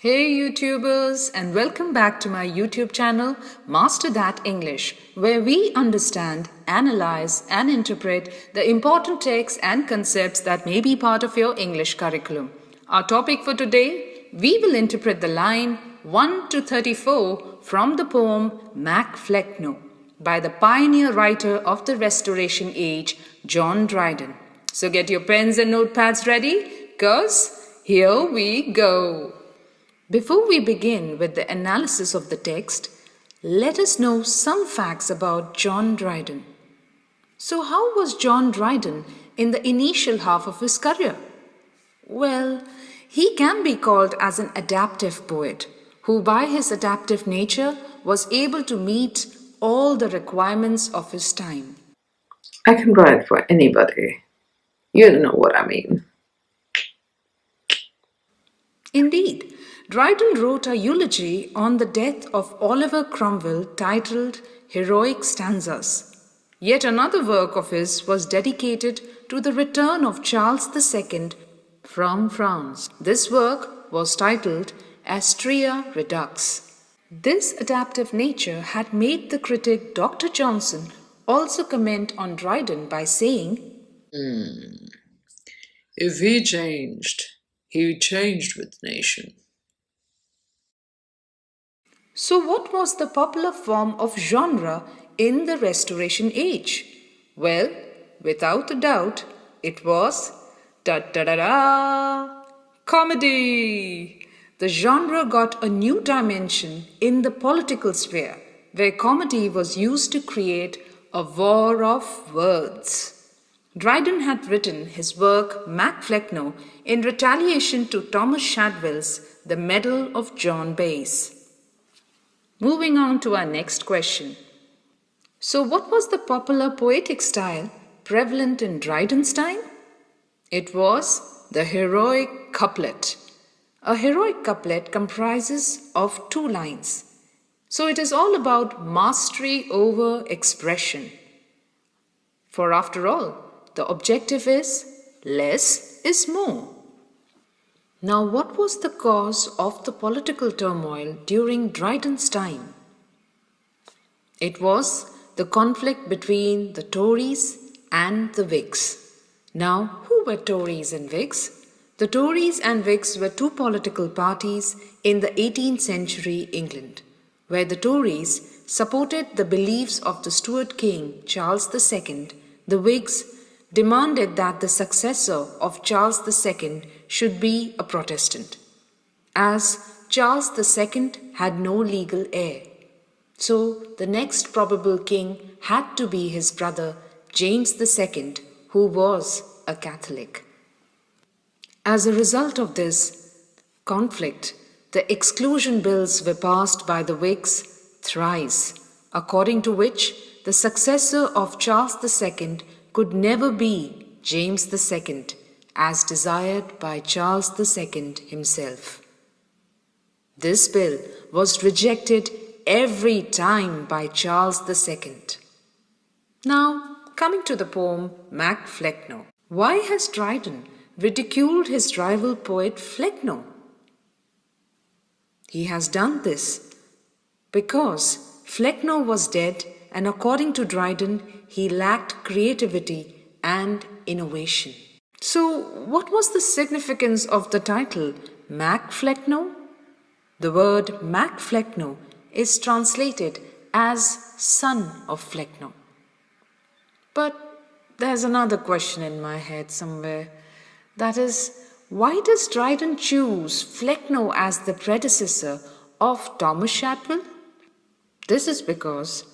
Hey YouTubers, and welcome back to my YouTube channel Master That English, where we understand, analyze and interpret the important texts and concepts that may be part of your English curriculum. Our topic for today, we will interpret the line 1 to 34 from the poem Mac Flecknoe by the pioneer writer of the Restoration Age, John Dryden. So get your pens and notepads ready, 'cause here we go. Before we begin with the analysis of the text, let us know some facts about John Dryden. So how was John Dryden in the initial half of his career? Well, he can be called as an adaptive poet, who by his adaptive nature was able to meet all the requirements of his time. I can write for anybody. You know what I mean. Indeed, Dryden wrote a eulogy on the death of Oliver Cromwell titled Heroic Stanzas. Yet another work of his was dedicated to the return of Charles II from France. This work was titled Astrea Redux. This adaptive nature had made the critic Dr. Johnson also comment on Dryden by saying, If he changed with the nation. So, what was the popular form of genre in the Restoration Age? Well, without a doubt, it was comedy. The genre got a new dimension in the political sphere, where comedy was used to create a war of words. Dryden had written his work Mac Flecknoe in retaliation to Thomas Shadwell's The Medal of John Bass. Moving on to our next question. So, what was the popular poetic style prevalent in Dryden's time? It was the heroic couplet. A heroic couplet comprises of 2 lines. So, it is all about mastery over expression. For after all, the objective is less is more. Now, what was the cause of the political turmoil during Dryden's time? It was the conflict between the Tories and the Whigs. Now, who were Tories and Whigs? The Tories and Whigs were 2 political parties in the 18th century England, where the Tories supported the beliefs of the Stuart king Charles II. The Whigs demanded that the successor of Charles II should be a Protestant, as Charles II had no legal heir. So the next probable king had to be his brother James II, who was a Catholic. As a result of this conflict, the exclusion bills were passed by the Whigs thrice, according to which the successor of Charles II could never be James II, as desired by Charles II himself. This bill was rejected every time by Charles II. Now, coming to the poem Mac Flecknoe. Why has Dryden ridiculed his rival poet Flecknoe? He has done this because Flecknoe was dead, and according to Dryden, he lacked creativity and innovation. So, what was the significance of the title Mac Flecknoe? The word Mac Flecknoe is translated as son of Flecknoe. But there's another question in my head somewhere. That is, why does Dryden choose Flecknoe as the predecessor of Thomas Shadwell? This is because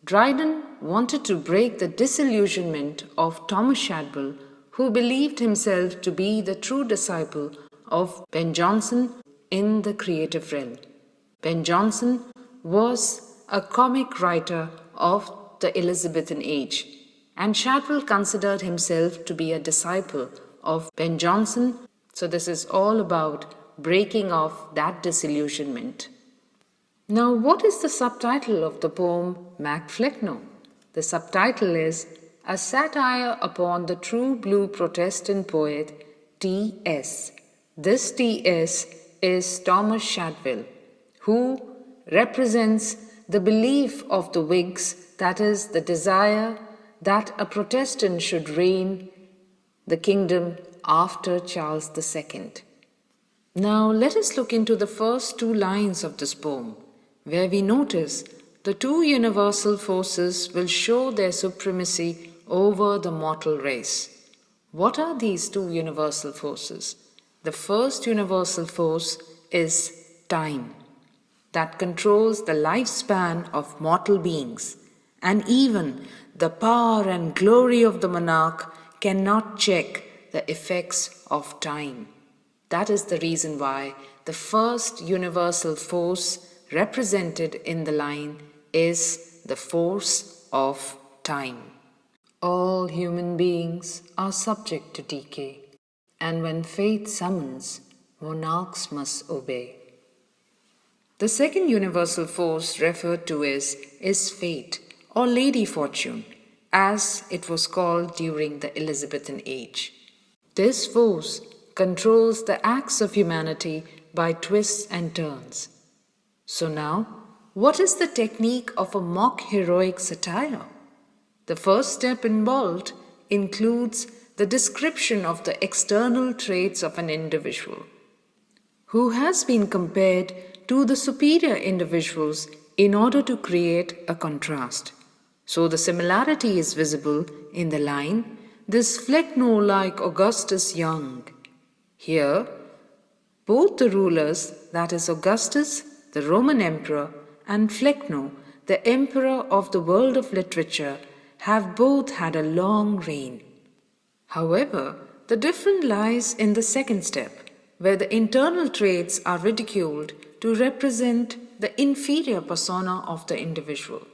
Dryden wanted to break the disillusionment of Thomas Shadwell, who believed himself to be the true disciple of Ben Jonson in the creative realm. Ben Jonson was a comic writer of the Elizabethan age, and Shadwell considered himself to be a disciple of Ben Jonson. So this is all about breaking off that disillusionment. Now, what is the subtitle of the poem Mac Flecknoe? The subtitle is A Satire upon the True Blue Protestant Poet T.S. This T.S. is Thomas Shadwell, who represents the belief of the Whigs, that is, the desire that a Protestant should reign the kingdom after Charles II. Now let us look into the first two lines of this poem, where we notice the two universal forces will show their supremacy over the mortal race. What are these two universal forces? The first universal force is time, that controls the lifespan of mortal beings, and even the power and glory of the monarch cannot check the effects of time. That is the reason why the first universal force represented in the line is the force of time. All human beings are subject to decay, and when fate summons, monarchs must obey. The second universal force referred to is fate, or Lady Fortune, as it was called during the Elizabethan age. This force controls the acts of humanity by twists and turns. So now, what is the technique of a mock heroic satire? The first step involved includes the description of the external traits of an individual who has been compared to the superior individuals in order to create a contrast. So the similarity is visible in the line, "This Flecknoe like Augustus young." Here, both the rulers, that is Augustus, the Roman emperor, and Flecknoe, the emperor of the world of literature, have both had a long reign. However, the difference lies in the second step, where the internal traits are ridiculed to represent the inferior persona of the individual.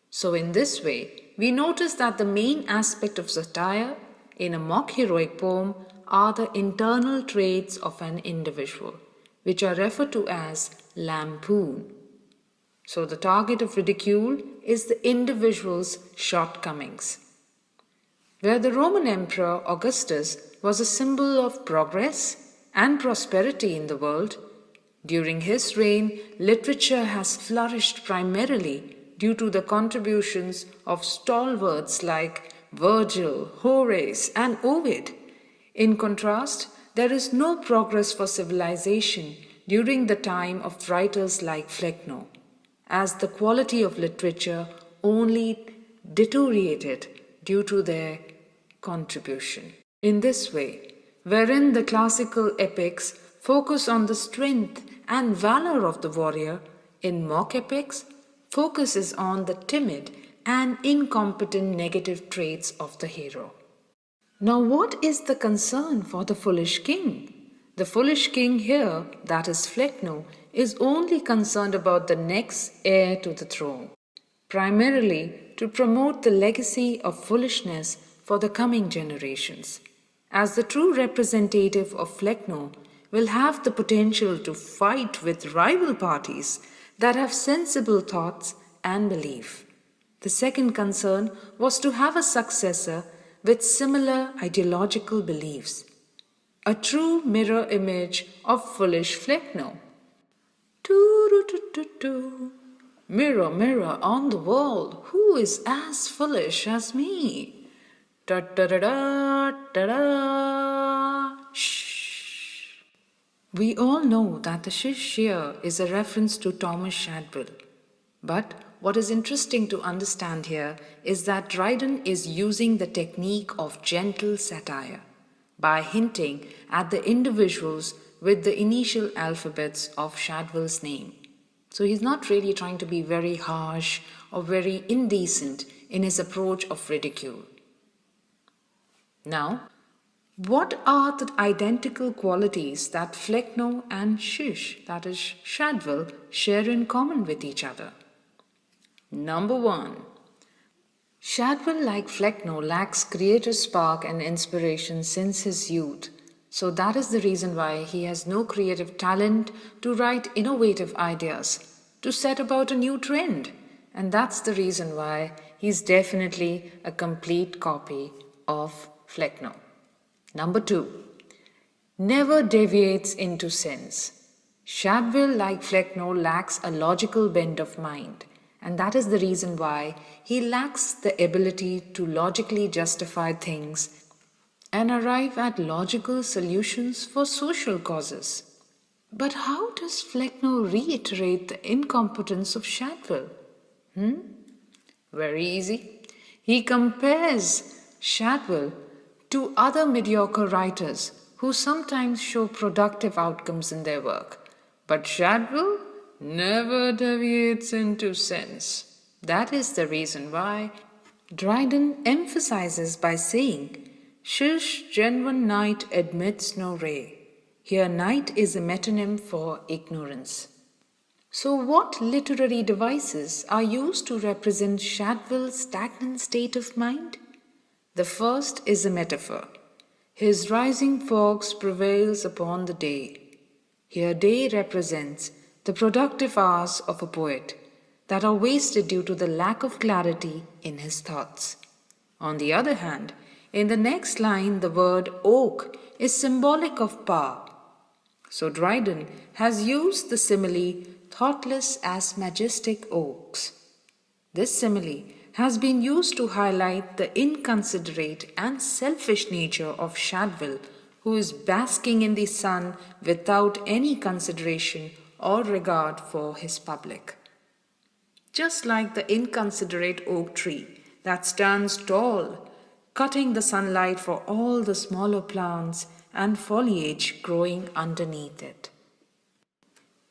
So in this way, we notice that the main aspect of satire in a mock heroic poem are the internal traits of an individual, which are referred to as lampoon. So the target of ridicule is the individual's shortcomings. Where the Roman Emperor Augustus was a symbol of progress and prosperity in the world, during his reign, literature has flourished primarily due to the contributions of stalwarts like Virgil, Horace, and Ovid. In contrast, there is no progress for civilization during the time of writers like Flecknoe, as the quality of literature only deteriorated due to their contribution. In this way, wherein the classical epics focus on the strength and valor of the warrior, in mock epics, focus is on the timid and incompetent negative traits of the hero. Now, what is the concern for the foolish king? The foolish king here, that is Flecknoe, is only concerned about the next heir to the throne, primarily to promote the legacy of foolishness for the coming generations, as the true representative of Flecknoe will have the potential to fight with rival parties that have sensible thoughts and belief. The second concern was to have a successor with similar ideological beliefs, a true mirror image of foolish Flecknoe. Mirror, mirror on the wall, who is as foolish as me? Ta-da-da-da-da-da. Shh. We all know that the shish here is a reference to Thomas Shadwell. But what is interesting to understand here is that Dryden is using the technique of gentle satire by hinting at the individuals with the initial alphabets of Shadwell's name. So he's not really trying to be very harsh or very indecent in his approach of ridicule. Now, what are the identical qualities that Flecknoe and Shish, that is Shadwell, share in common with each other? Number 1. Shadwell, like Flecknoe, lacks creative spark and inspiration since his youth. So that is the reason why he has no creative talent to write innovative ideas, to set about a new trend. And that's the reason why he's definitely a complete copy of Flecknoe. Number 2. Never deviates into sense. Shadwell, like Flecknoe, lacks a logical bent of mind, and that is the reason why he lacks the ability to logically justify things and arrive at logical solutions for social causes. But how does Flecknoe reiterate the incompetence of Shadwell? Very easy. He compares Shadwell to other mediocre writers who sometimes show productive outcomes in their work. But Shadwell never deviates into sense. That is the reason why Dryden emphasizes by saying, Shush genuine night admits no ray. Here night is a metonym for ignorance. So, what literary devices are used to represent Shadwell's stagnant state of mind? The first is a metaphor. His rising fogs prevails upon the day. Here, day represents the productive hours of a poet that are wasted due to the lack of clarity in his thoughts. On the other hand, in the next line, the word oak is symbolic of power. So Dryden has used the simile thoughtless as majestic oaks. This simile has been used to highlight the inconsiderate and selfish nature of Shadwell, who is basking in the sun without any consideration or regard for his public. Just like the inconsiderate oak tree that stands tall, cutting the sunlight for all the smaller plants and foliage growing underneath it.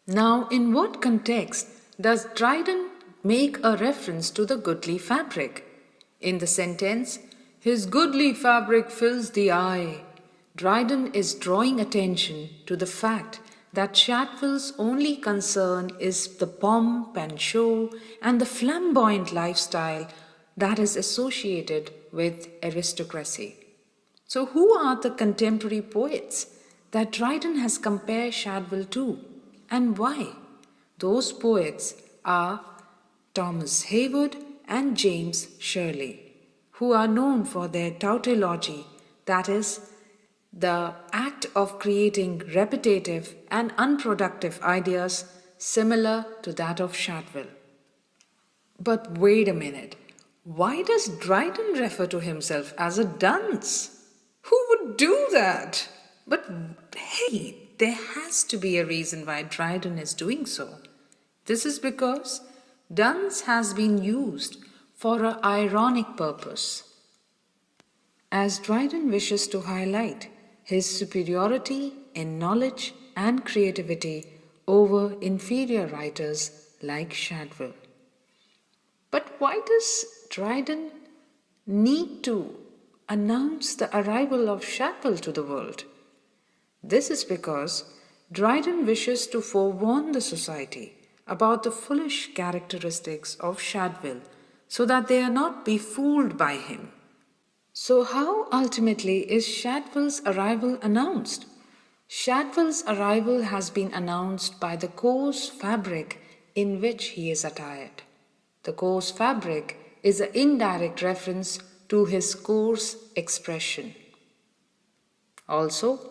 Now, in what context does Dryden make a reference to the goodly fabric? In the sentence, his goodly fabric fills the eye, Dryden is drawing attention to the fact that Shadwell's only concern is the pomp and show and the flamboyant lifestyle that is associated with aristocracy. So, who are the contemporary poets that Dryden has compared Shadwell to, and why? Those poets are Thomas Heywood and James Shirley, who are known for their tautology, that is, the act of creating repetitive and unproductive ideas similar to that of Shadwell. But wait a minute, why does Dryden refer to himself as a dunce? Who would do that? But hey, there has to be a reason why Dryden is doing so. This is because dunce has been used for an ironic purpose. As Dryden wishes to highlight his superiority in knowledge and creativity over inferior writers like Shadwell. But why does Dryden need to announce the arrival of Shadwell to the world? This is because Dryden wishes to forewarn the society about the foolish characteristics of Shadwell so that they are not befooled by him. So, how ultimately is Shadwell's arrival announced? Shadwell's arrival has been announced by the coarse fabric in which he is attired. The coarse fabric is an indirect reference to his coarse expression. Also,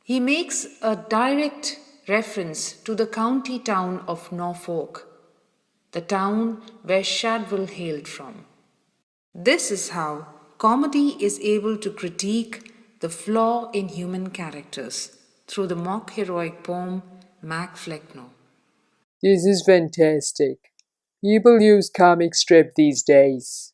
he makes a direct reference to the county town of Norfolk, the town where Shadwell hailed from. This is how comedy is able to critique the flaw in human characters through the mock heroic poem Mac Flecknoe. This is fantastic. People use comic strip these days.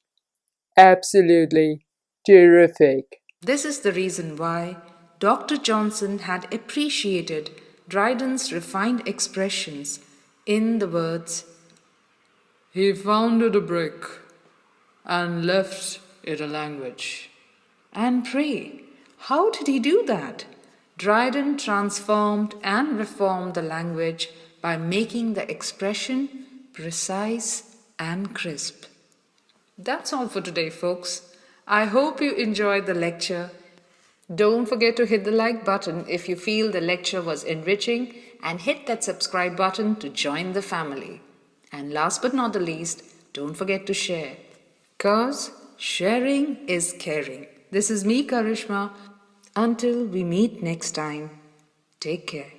Absolutely terrific. This is the reason why Dr. Johnson had appreciated Dryden's refined expressions in the words, He founded a brick and left it a language. And pray, how did he do that? Dryden transformed and reformed the language by making the expression precise and crisp. That's all for today, folks. I hope you enjoyed the lecture. Don't forget to hit the like button if you feel the lecture was enriching and hit that subscribe button to join the family. And last but not the least, don't forget to share. 'Cause sharing is caring. This is me, Karishma. Until we meet next time, take care.